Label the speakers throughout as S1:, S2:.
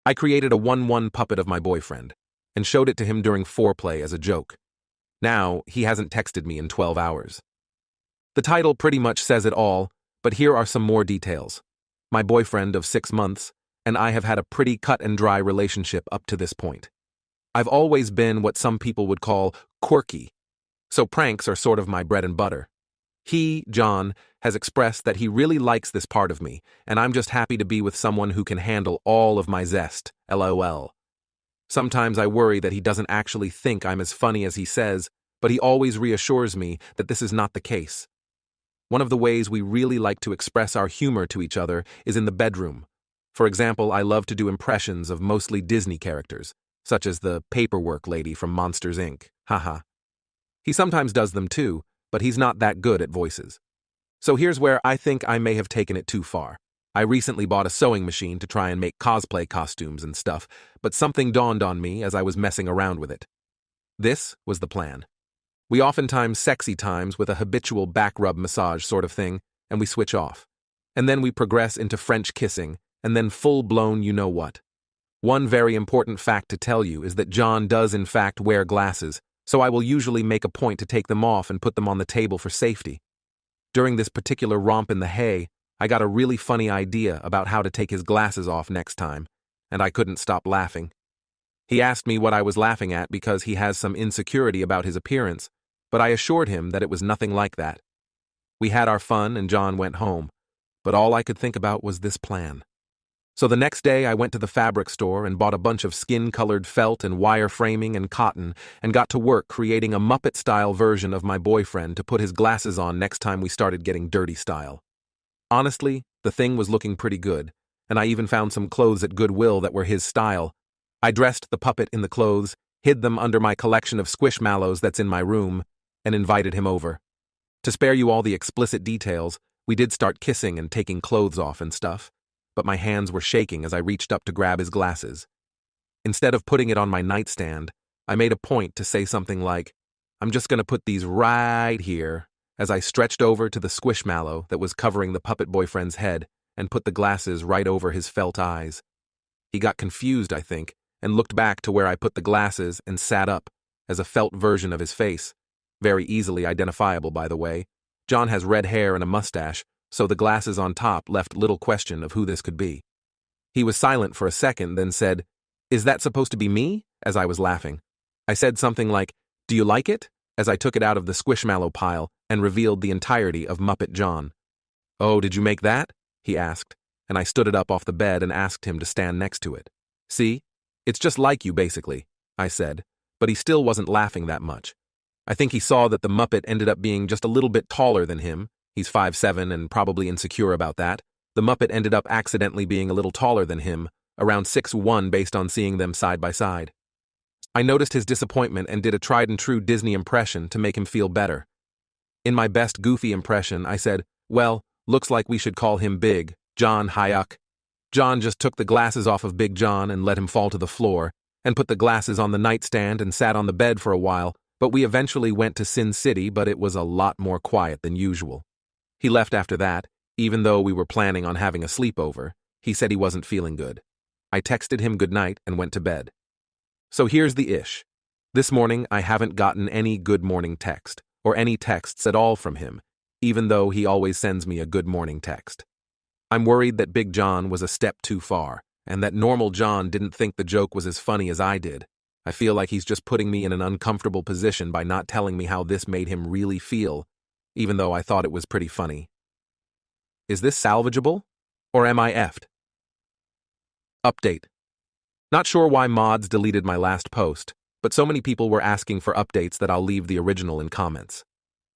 S1: I created a 1-1 puppet of my boyfriend and showed it to him during foreplay as a joke. Now, he hasn't texted me in 12 hours. The title pretty much says it all, but here are some more details. My boyfriend of 6 months and I have had a pretty cut and dry relationship up to this point. I've always been what some people would call quirky, so pranks are sort of my bread and butter. He, John, has expressed that he really likes this part of me, and I'm just happy to be with someone who can handle all of my zest, LOL. Sometimes I worry that he doesn't actually think I'm as funny as he says, but he always reassures me that this is not the case. One of the ways we really like to express our humor to each other is in the bedroom. For example, I love to do impressions of mostly Disney characters, such as the paperwork lady from Monsters, Inc. Haha. He sometimes does them too, but he's not that good at voices. So here's where I think I may have taken it too far. I recently bought a sewing machine to try and make cosplay costumes and stuff, but something dawned on me as I was messing around with it. This was the plan. We oftentimes sexy times with a habitual back rub massage sort of thing, and we switch off. And then we progress into French kissing, and then full-blown you-know-what. One very important fact to tell you is that John does in fact wear glasses, so I will usually make a point to take them off and put them on the table for safety. During this particular romp in the hay, I got a really funny idea about how to take his glasses off next time, and I couldn't stop laughing. He asked me what I was laughing at because he has some insecurity about his appearance, but I assured him that it was nothing like that. We had our fun and John went home, but all I could think about was this plan. So the next day I went to the fabric store and bought a bunch of skin-colored felt and wire framing and cotton and got to work creating a Muppet-style version of my boyfriend to put his glasses on next time we started getting dirty style. Honestly, the thing was looking pretty good, and I even found some clothes at Goodwill that were his style. I dressed the puppet in the clothes, hid them under my collection of squishmallows that's in my room, and invited him over. To spare you all the explicit details, we did start kissing and taking clothes off and stuff, but my hands were shaking as I reached up to grab his glasses. Instead of putting it on my nightstand, I made a point to say something like, "I'm just going to put these right here," as I stretched over to the squishmallow that was covering the puppet boyfriend's head and put the glasses right over his felt eyes. He got confused, I think, and looked back to where I put the glasses and sat up, as a felt version of his face. Very easily identifiable, by the way. John has red hair and a mustache, so the glasses on top left little question of who this could be. He was silent for a second, then said, "Is that supposed to be me?" as I was laughing. I said something like, "Do you like it?" as I took it out of the squishmallow pile and revealed the entirety of Muppet John. "Oh, did you make that?" he asked, and I stood it up off the bed and asked him to stand next to it. "See? It's just like you, basically," I said, but he still wasn't laughing that much. I think he saw that the Muppet ended up being just a little bit taller than him. He's 5'7" and probably insecure about that. The Muppet ended up accidentally being a little taller than him, around 6'1" based on seeing them side by side. I noticed his disappointment and did a tried-and-true Disney impression to make him feel better. In my best goofy impression, I said, "Well, looks like we should call him Big John Hayuk." John just took the glasses off of Big John and let him fall to the floor, and put the glasses on the nightstand and sat on the bed for a while, but we eventually went to Sin City, but it was a lot more quiet than usual. He left after that, even though we were planning on having a sleepover. He said he wasn't feeling good. I texted him goodnight and went to bed. So here's the ish. This morning I haven't gotten any good morning text, or any texts at all from him, even though he always sends me a good morning text. I'm worried that Big John was a step too far, and that normal John didn't think the joke was as funny as I did. I feel like he's just putting me in an uncomfortable position by not telling me how this made him really feel, even though I thought it was pretty funny. Is this salvageable? Or am I effed? Update. Not sure why mods deleted my last post, but so many people were asking for updates that I'll leave the original in comments.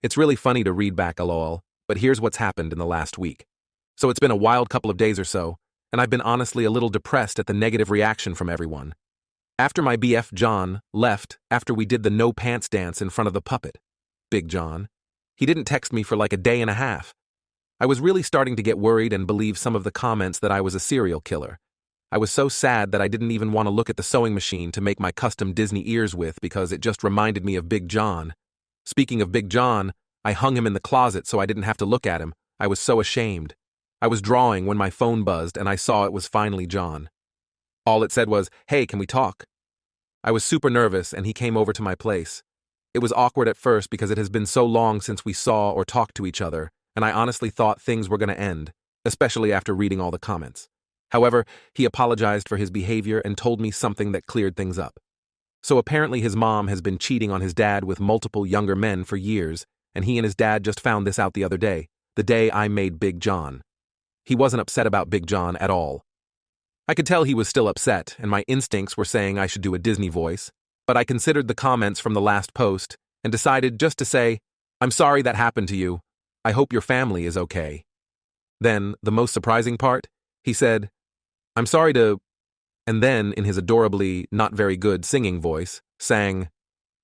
S1: It's really funny to read back lol, but here's what's happened in the last week. So it's been a wild couple of days or so, and I've been honestly a little depressed at the negative reaction from everyone. After my BF John left after we did the no pants dance in front of the puppet, Big John, he didn't text me for like a day and a half. I was really starting to get worried and believe some of the comments that I was a serial killer. I was so sad that I didn't even want to look at the sewing machine to make my custom Disney ears with because it just reminded me of Big John. Speaking of Big John, I hung him in the closet so I didn't have to look at him. I was so ashamed. I was drawing when my phone buzzed and I saw it was finally John. All it said was, "Hey, can we talk?" I was super nervous and he came over to my place. It was awkward at first because it has been so long since we saw or talked to each other, and I honestly thought things were going to end, especially after reading all the comments. However, he apologized for his behavior and told me something that cleared things up. So apparently his mom has been cheating on his dad with multiple younger men for years, and he and his dad just found this out the other day, the day I made Big John. He wasn't upset about Big John at all. I could tell he was still upset, and my instincts were saying I should do a Disney voice, but I considered the comments from the last post and decided just to say, "I'm sorry that happened to you. I hope your family is okay." Then, the most surprising part, he said, "I'm sorry to," and then, in his adorably not very good singing voice, sang,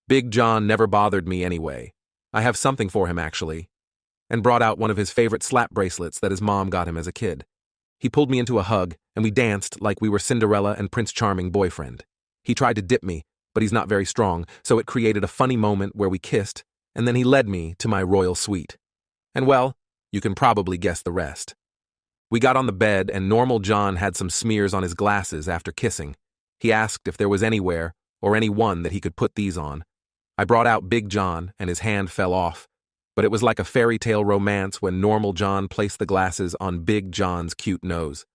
S1: "Big John never bothered me anyway. I have something for him, actually," and brought out one of his favorite slap bracelets that his mom got him as a kid. He pulled me into a hug, and we danced like we were Cinderella and Prince Charming boyfriend. He tried to dip me, but he's not very strong, so it created a funny moment where we kissed, and then he led me to my royal suite. And well, you can probably guess the rest. We got on the bed, and normal John had some smears on his glasses after kissing. He asked if there was anywhere, or anyone that he could put these on. I brought out Big John, and his hand fell off. But it was like a fairy tale romance when normal John placed the glasses on Big John's cute nose.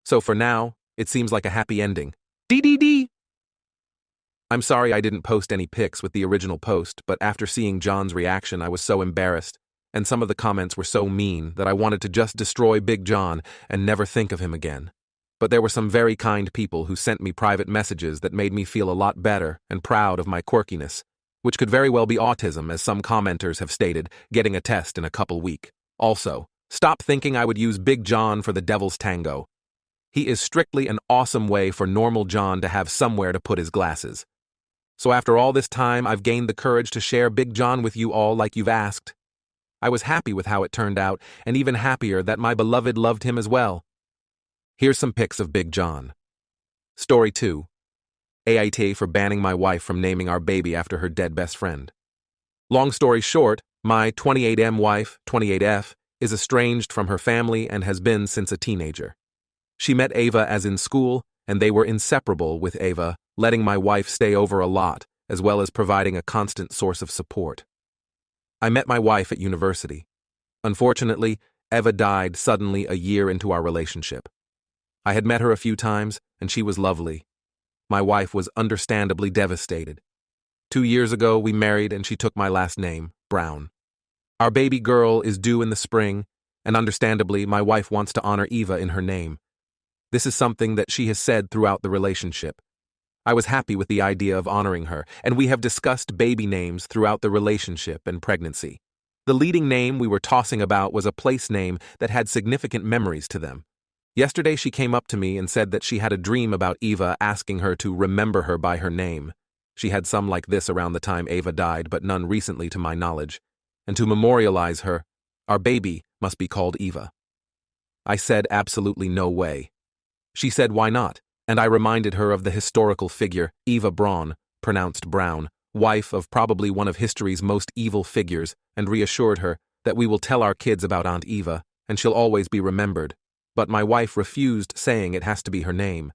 S1: So for now, it seems like a happy ending. DDD! I'm sorry I didn't post any pics with the original post, but after seeing John's reaction, I was so embarrassed, and some of the comments were so mean that I wanted to just destroy Big John and never think of him again. But there were some very kind people who sent me private messages that made me feel a lot better and proud of my quirkiness, which could very well be autism, as some commenters have stated, getting a test in a couple weeks. Also, stop thinking I would use Big John for the devil's tango. He is strictly an awesome way for normal John to have somewhere to put his glasses. So after all this time, I've gained the courage to share Big John with you all like you've asked. I was happy with how it turned out, and even happier that my beloved loved him as well. Here's some pics of Big John. Story 2. AIT for banning my wife from naming our baby after her dead best friend. Long story short, my 28M wife, 28F, is estranged from her family and has been since a teenager. She met Ava as in school, and they were inseparable with Ava, letting my wife stay over a lot, as well as providing a constant source of support. I met my wife at university. Unfortunately, Eva died suddenly a year into our relationship. I had met her a few times, and she was lovely. My wife was understandably devastated. 2 years ago, we married and she took my last name, Brown. Our baby girl is due in the spring, and understandably, my wife wants to honor Eva in her name. This is something that she has said throughout the relationship. I was happy with the idea of honoring her, and we have discussed baby names throughout the relationship and pregnancy. The leading name we were tossing about was a place name that had significant memories to them. Yesterday she came up to me and said that she had a dream about Eva asking her to remember her by her name. She had some like this around the time Eva died, but none recently to my knowledge. And to memorialize her, our baby must be called Eva. I said absolutely no way. She said why not, and I reminded her of the historical figure, Eva Braun, pronounced Brown, wife of probably one of history's most evil figures, and reassured her that we will tell our kids about Aunt Eva, and she'll always be remembered. But my wife refused, saying it has to be her name.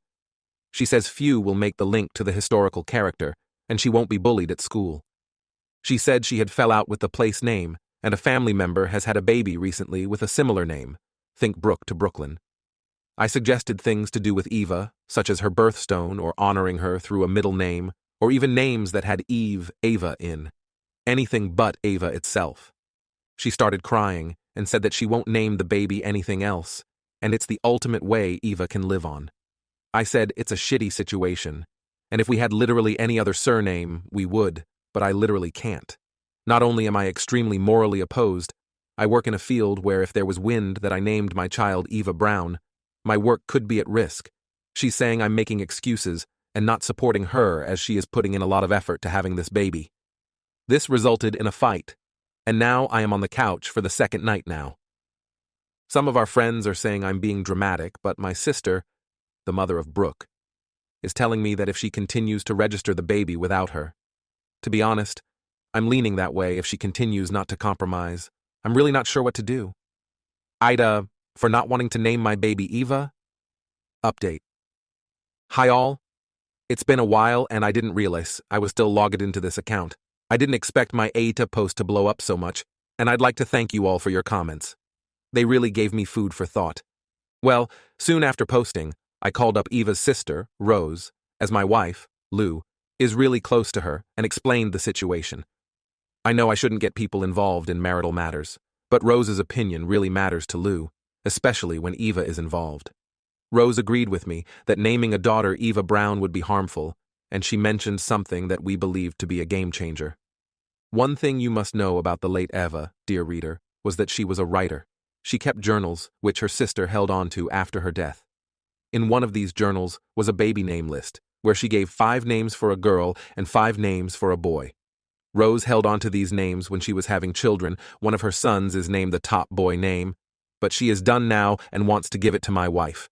S1: She says few will make the link to the historical character, and she won't be bullied at school. She said she had fell out with the place name, and a family member has had a baby recently with a similar name. Think Brooke to Brooklyn. I suggested things to do with Eva, such as her birthstone or honoring her through a middle name, or even names that had Ava in. Anything but Ava itself. She started crying and said that she won't name the baby anything else, and it's the ultimate way Eva can live on. I said it's a shitty situation, and if we had literally any other surname, we would, but I literally can't. Not only am I extremely morally opposed, I work in a field where if there was wind that I named my child Eva Brown, my work could be at risk. She's saying I'm making excuses and not supporting her as she is putting in a lot of effort to having this baby. This resulted in a fight, and now I am on the couch for the second night now. Some of our friends are saying I'm being dramatic, but my sister, the mother of Brooke, is telling me that if she continues to register the baby without her. To be honest, I'm leaning that way if she continues not to compromise. I'm really not sure what to do. Ida, for not wanting to name my baby Eva? Update. Hi all. It's been a while and I didn't realize I was still logged into this account. I didn't expect my ATA post to blow up so much, and I'd like to thank you all for your comments. They really gave me food for thought. Well, soon after posting, I called up Eva's sister, Rose, as my wife, Lou, is really close to her, and explained the situation. I know I shouldn't get people involved in marital matters, but Rose's opinion really matters to Lou, especially when Eva is involved. Rose agreed with me that naming a daughter Eva Brown would be harmful, and she mentioned something that we believed to be a game changer. One thing you must know about the late Eva, dear reader, was that she was a writer. She kept journals, which her sister held on to after her death. In one of these journals was a baby name list, where she gave 5 names for a girl and 5 names for a boy. Rose held on to these names when she was having children. One of her sons is named the top boy name, but she is done now and wants to give it to my wife.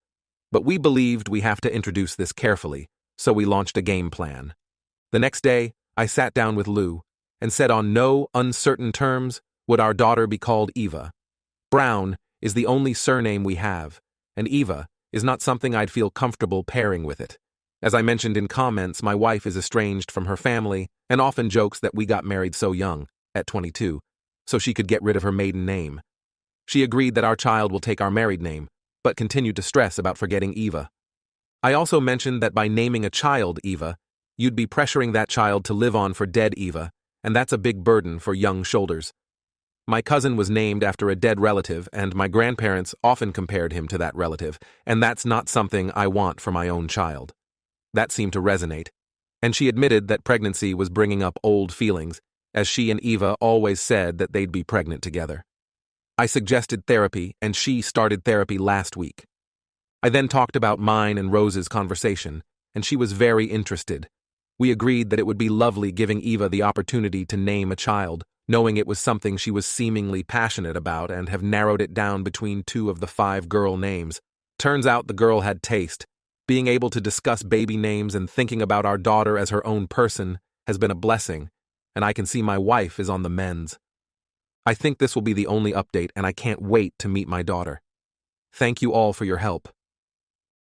S1: But we believed we have to introduce this carefully, so we launched a game plan. The next day, I sat down with Lou and said on no uncertain terms would our daughter be called Eva. Brown is the only surname we have, and Eva is not something I'd feel comfortable pairing with it. As I mentioned in comments, my wife is estranged from her family and often jokes that we got married so young, at 22, so she could get rid of her maiden name. She agreed that our child will take our married name, but continued to stress about forgetting Eva. I also mentioned that by naming a child Eva, you'd be pressuring that child to live on for dead Eva, and that's a big burden for young shoulders. My cousin was named after a dead relative, and my grandparents often compared him to that relative, and that's not something I want for my own child. That seemed to resonate, and she admitted that pregnancy was bringing up old feelings, as she and Eva always said that they'd be pregnant together. I suggested therapy, and she started therapy last week. I then talked about mine and Rose's conversation, and she was very interested. We agreed that it would be lovely giving Eva the opportunity to name a child, knowing it was something she was seemingly passionate about, and have narrowed it down between 2 of the 5 girl names. Turns out the girl had taste. Being able to discuss baby names and thinking about our daughter as her own person has been a blessing, and I can see my wife is on the mends. I think this will be the only update, and I can't wait to meet my daughter. Thank you all for your help.